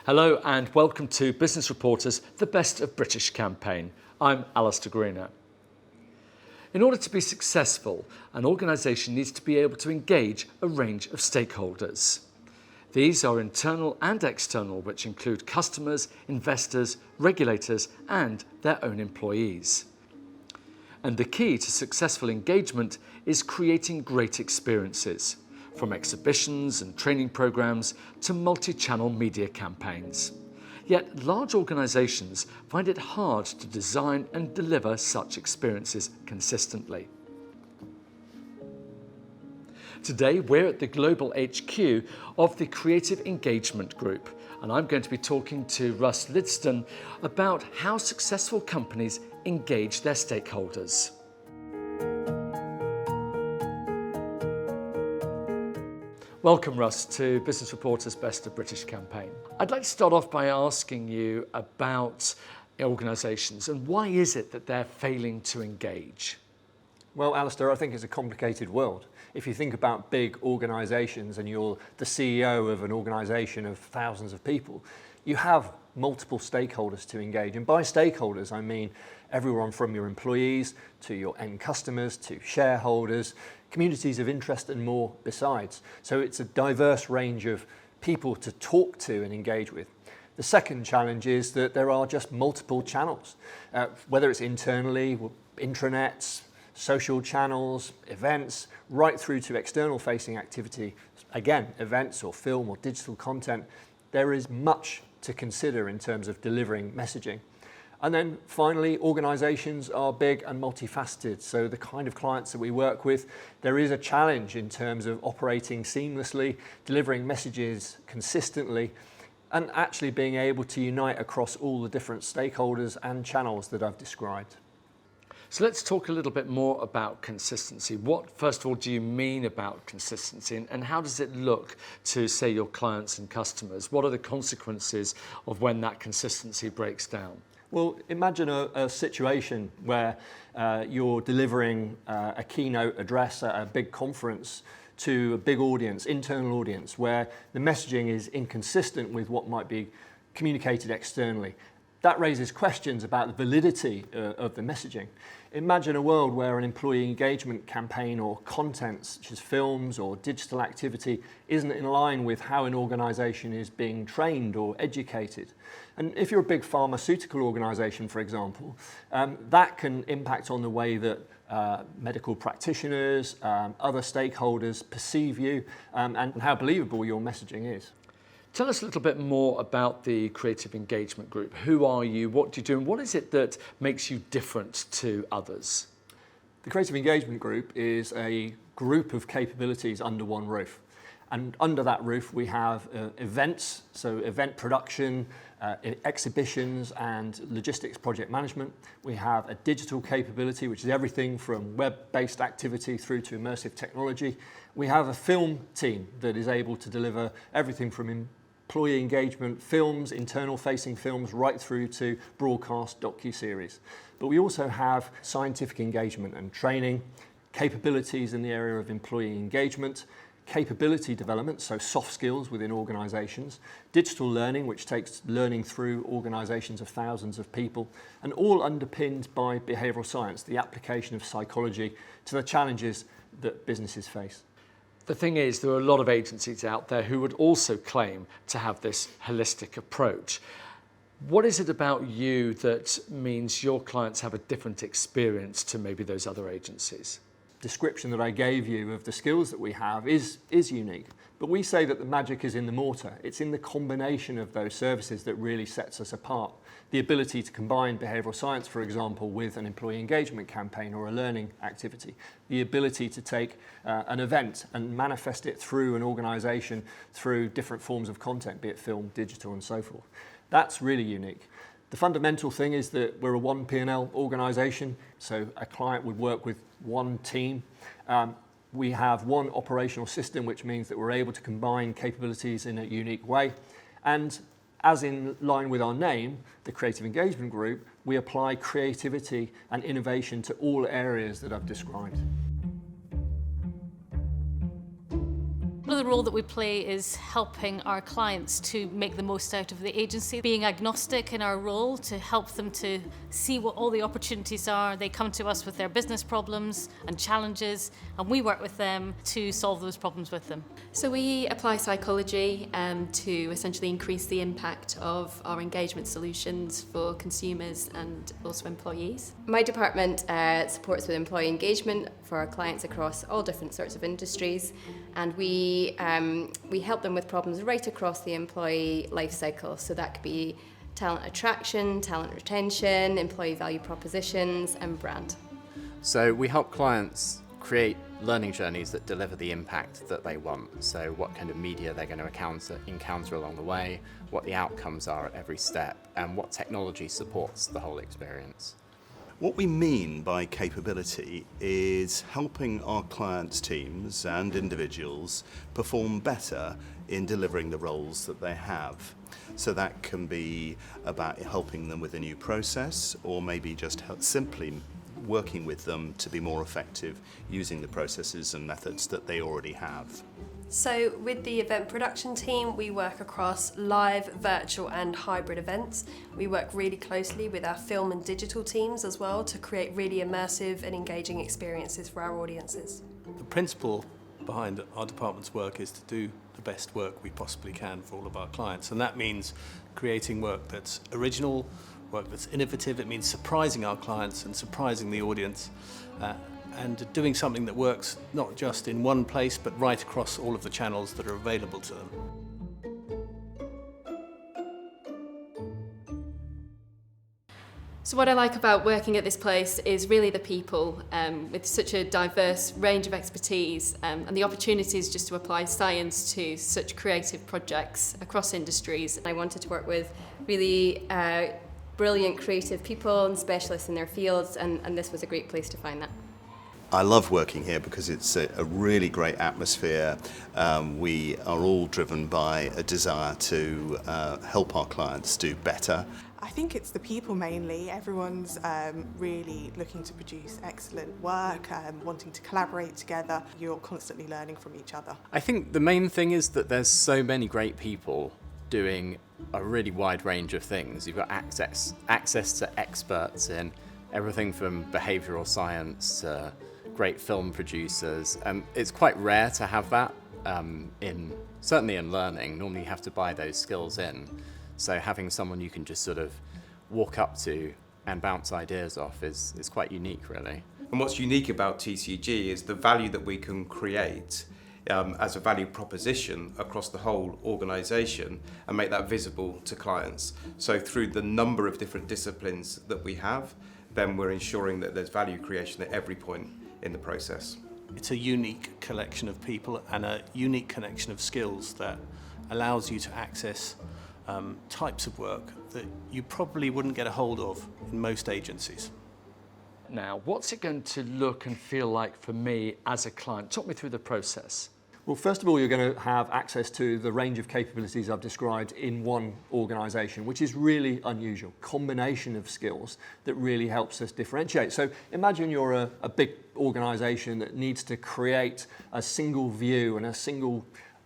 Hello and welcome to Business Reporter's The Best of British campaign. I'm Alistair Greener. In order to be successful, an organisation needs to be able to engage a range of stakeholders. These are internal and external, which include customers, investors, regulators and their own employees. And the key to successful engagement is creating great experiences, from exhibitions and training programs to multi-channel media campaigns. Yet large organisations find it hard to design and deliver such experiences consistently. Today we're at the global HQ of the Creative Engagement Group, and I'm going to be talking to Russ Lidston about how successful companies engage their stakeholders. Welcome, Russ, to Business Reporter's Best of British campaign. I'd like to start off by asking you about organisations and why is it that they're failing to engage? Well, Alistair, I think it's a complicated world. If you think about big organisations and you're the CEO of an organisation of thousands of people, you have multiple stakeholders to engage. And by stakeholders, I mean everyone from your employees to your end customers to shareholders, communities of interest and more besides. So it's a diverse range of people to talk to and engage with. The second challenge is that there are just multiple channels, whether it's internally, intranets, social channels, events, right through to external facing activity. Again, events or film or digital content. There is much to consider in terms of delivering messaging. And then finally, organisations are big and multifaceted. So the kind of clients that we work with, there is a challenge in terms of operating seamlessly, delivering messages consistently, and actually being able to unite across all the different stakeholders and channels that I've described. So let's talk a little bit more about consistency. What, first of all, do you mean about consistency and how does it look to, say, your clients and customers? What are the consequences of when that consistency breaks down? Well, imagine a situation where you're delivering a keynote address at a big conference to a big audience, internal audience, where the messaging is inconsistent with what might be communicated externally. That raises questions about the validity of the messaging. Imagine a world where an employee engagement campaign or content, such as films or digital activity, isn't in line with how an organisation is being trained or educated. And if you're a big pharmaceutical organisation, for example, that can impact on the way that medical practitioners, other stakeholders perceive you and how believable your messaging is. Tell us a little bit more about the Creative Engagement Group. Who are you? What do you do? And what is it that makes you different to others? The Creative Engagement Group is a group of capabilities under one roof. And under that roof, we have events, so event production, exhibitions and logistics project management. We have a digital capability, which is everything from web-based activity through to immersive technology. We have a film team that is able to deliver everything from employee engagement films, internal facing films, right through to broadcast docuseries. But we also have scientific engagement and training, capabilities in the area of employee engagement, capability development, so soft skills within organisations, digital learning, which takes learning through organisations of thousands of people, and all underpinned by behavioural science, the application of psychology to the challenges that businesses face. The thing is, there are a lot of agencies out there who would also claim to have this holistic approach. What is it about you that means your clients have a different experience to maybe those other agencies? Description that I gave you of the skills that we have is unique. But we say that the magic is in the mortar. It's in the combination of those services that really sets us apart. The ability to combine behavioural science, for example, with an employee engagement campaign or a learning activity. The ability to take an event and manifest it through an organisation through different forms of content, be it film, digital and so forth. That's really unique. The fundamental thing is that we're a one P&L organisation, so a client would work with one team. We have one operational system, which means that we're able to combine capabilities in a unique way. And as in line with our name, the Creative Engagement Group, we apply creativity and innovation to all areas that I've described. One of the role that we play is helping our clients to make the most out of the agency, being agnostic in our role to help them to see what all the opportunities are. They come to us with their business problems and challenges, and we work with them to solve those problems with them. So we apply psychology to essentially increase the impact of our engagement solutions for consumers and also employees. My department supports with employee engagement for our clients across all different sorts of industries, and we help them with problems right across the employee life cycle. So that could be talent attraction, talent retention, employee value propositions, and brand. So we help clients create learning journeys that deliver the impact that they want. So what kind of media they're going to encounter along the way, what the outcomes are at every step, and what technology supports the whole experience. What we mean by capability is helping our clients' teams and individuals perform better in delivering the roles that they have. So that can be about helping them with a new process, or maybe just simply working with them to be more effective using the processes and methods that they already have. So with the event production team, we work across live, virtual and hybrid events. We work really closely with our film and digital teams as well to create really immersive and engaging experiences for our audiences. The principle behind our department's work is to do the best work we possibly can for all of our clients, and that means creating work that's original, work that's innovative. It means surprising our clients and surprising the audience, and doing something that works not just in one place but right across all of the channels that are available to them. So what I like about working at this place is really the people, with such a diverse range of expertise, and the opportunities just to apply science to such creative projects across industries. I wanted to work with really brilliant creative people and specialists in their fields, and this was a great place to find that. I love working here because it's a really great atmosphere. We are all driven by a desire to help our clients do better. I think it's the people mainly. Everyone's really looking to produce excellent work, wanting to collaborate together. You're constantly learning from each other. I think the main thing is that there's so many great people doing a really wide range of things. You've got access to experts in everything from behavioural science to great film producers. It's quite rare to have that certainly in learning. Normally you have to buy those skills in. So having someone you can just sort of walk up to and bounce ideas off is quite unique, really. And what's unique about TCG is the value that we can create as a value proposition across the whole organisation and make that visible to clients. So through the number of different disciplines that we have, then we're ensuring that there's value creation at every point in the process. It's a unique collection of people and a unique connection of skills that allows you to access types of work that you probably wouldn't get a hold of in most agencies. Now, what's it going to look and feel like for me as a client? Talk me through the process. Well, first of all, you're going to have access to the range of capabilities I've described in one organisation, which is really unusual. Combination of skills that really helps us differentiate. So imagine you're a big organisation that needs to create a single view and a single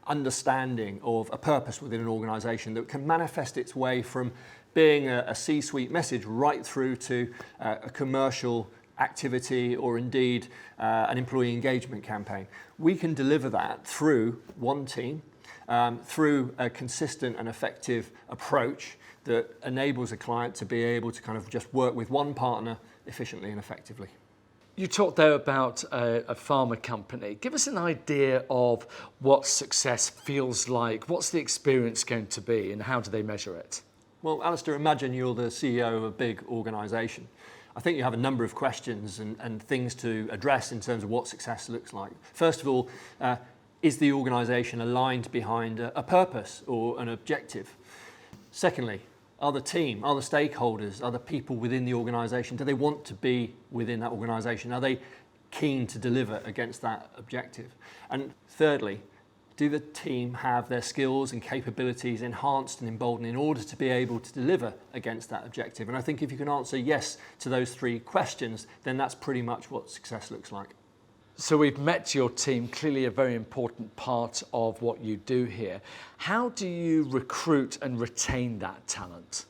understanding of a purpose within an organisation that can manifest its way from being a C-suite message right through to a commercial activity or indeed an employee engagement campaign. We can deliver that through one team, through a consistent and effective approach that enables a client to be able to kind of just work with one partner efficiently and effectively. You talked there about a pharma company. Give us an idea of what success feels like. What's the experience going to be and how do they measure it? Well, Alistair, imagine you're the CEO of a big organisation. I think you have a number of questions and things to address in terms of what success looks like. First of all, is the organisation aligned behind a purpose or an objective? Secondly, are the team, are the stakeholders, are the people within the organisation, do they want to be within that organisation? Are they keen to deliver against that objective? And thirdly, do the team have their skills and capabilities enhanced and emboldened in order to be able to deliver against that objective? And I think if you can answer yes to those three questions, then that's pretty much what success looks like. So we've met your team, clearly a very important part of what you do here. How do you recruit and retain that talent?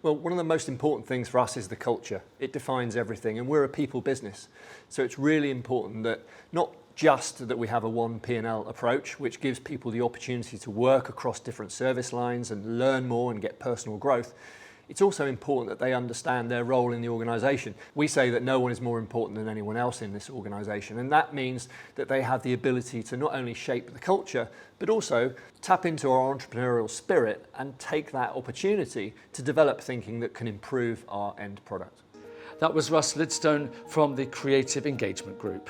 Well, one of the most important things for us is the culture. It defines everything, and we're a people business. So it's really important that not just that we have a one P&L approach, which gives people the opportunity to work across different service lines and learn more and get personal growth. It's also important that they understand their role in the organisation. We say that no one is more important than anyone else in this organisation, and that means that they have the ability to not only shape the culture, but also tap into our entrepreneurial spirit and take that opportunity to develop thinking that can improve our end product. That was Russ Lidstone from the Creative Engagement Group.